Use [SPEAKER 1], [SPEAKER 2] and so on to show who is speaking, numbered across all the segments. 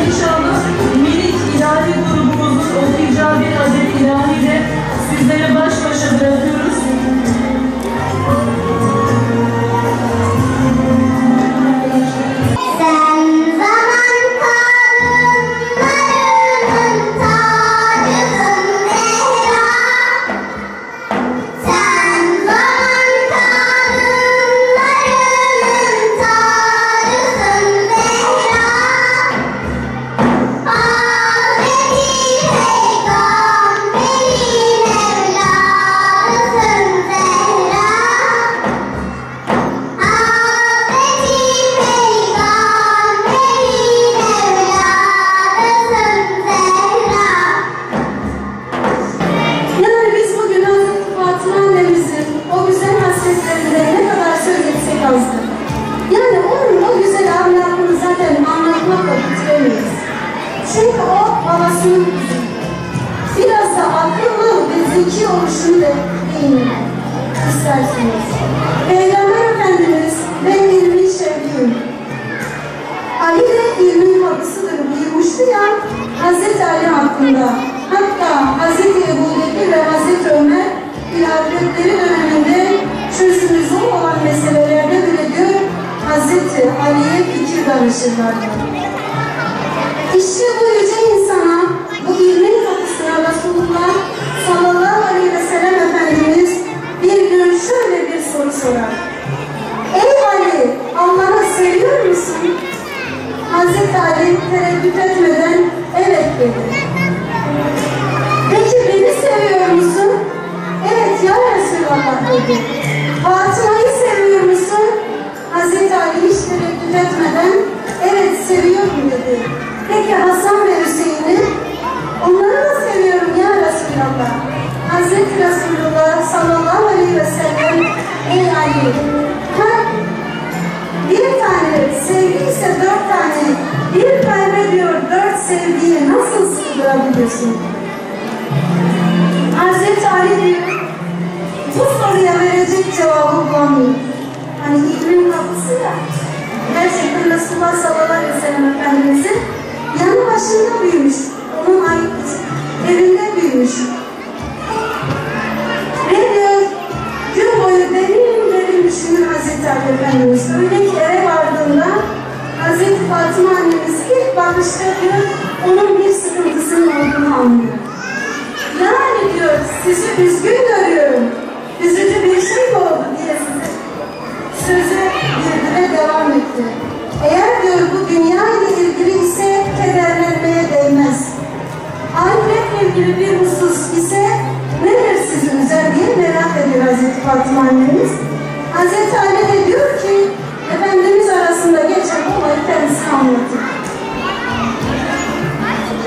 [SPEAKER 1] inşallah minik ilahi grubumuzun okuyacağı bir adet ilahi de sizlere baş başa bırakıyoruz.
[SPEAKER 2] Yani onun o güzel ahlakını zaten anlatmakla bitiremeyiz. Çünkü o babasının kızı. Biraz da akıllı ve zeki oluşunu da değinmek istersiniz. Peygamber Efendimiz, ben ilmi şevkiyim. Ali de ilmin kapısıdır buyurmuştu ya Hazreti Ali hakkında. Hatta Hazreti Ebu Bekir ve Hazreti Ömer hilafetleri döneminde çözümü zor olan meselelerde bile diyor Hazreti Ali'ye fikir danışırlardı. İşte bu yüce insana, bu ilmin kapısına Resulullah sallallahu aleyhi ve sellem Efendimiz bir gün şöyle bir soru sorar. Ey Ali, Allah'ı seviyor musun? Hazreti Ali tereddüt etmeden evet dedi. Peki beni seviyor musun? Evet ya Resulallah dedi. Fatıma'yı seviyor musun? Hazreti Ali hiç tereddüt etmeden evet seviyorum dedi. Peki Hasan ve Hüseyin'i? Onları da seviyorum ya Resulallah. Hazreti Resulullah sallallahu aleyhi ve sellem ey Ali, bir tane sevgi ise 4 tane, bir kaybediyor 4 sevgiyi nasıl sığdırabilirsin? Hazreti Ali diyor, bu soruya verecek cevabı bulamıyor. Hani ilmin kapısı ya, gerçekten Resulullah sallallahu aleyhi ve sellem Efendimiz'in yanı başında büyümüş, onun evinde büyümüş. Ve diyor, gün boyu derin düşünür Hazreti Ali Efendimiz. Öyle ki eve vardığında Hazreti Fatıma annemiz ilk bakışta diyor, onun bir sıkıntısının olduğunu anlıyor. Yani diyor, sizi üzgün görüyorum, üzücü bir şey mi oldu diye sözü birbirine devam etti. Eğer diyor bu dünya ile ilgili ise kederlenmeye değmez. Ahiretle ilgili bir husus ise nedir sizi üzer diye merak ediyor Hazreti Fatıma annemiz. Hazreti Ali de diyor ki Efendimiz arasında geçen olayı kendisine anlatıyor.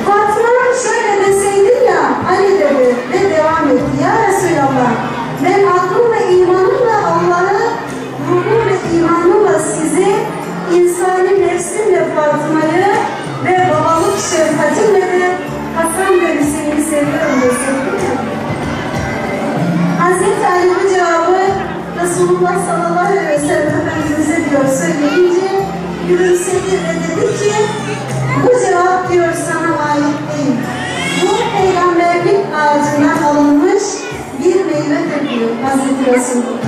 [SPEAKER 2] Fatıma şöyle deseydin ya Ali dedi ve devam etti. Ya Resulallah, ben aklım ve imanımla Allah'ı, ruhum ve imanımla sizi, insani nefsimle Fatıma'yı ve babalık şefkatimle de Hasan ve Hüseyin'i seviyorum deseydim. Hazreti Ali bu cevabı Resulullah sallallahu aleyhi ve sellem Efendimiz'e diyor söyleyince gülümsedi ve dedi ki bu cevap diyor sana layık değil. Bu peygamberlik ağacından alınmış bir meyvedir diyor Hazreti Resulullah.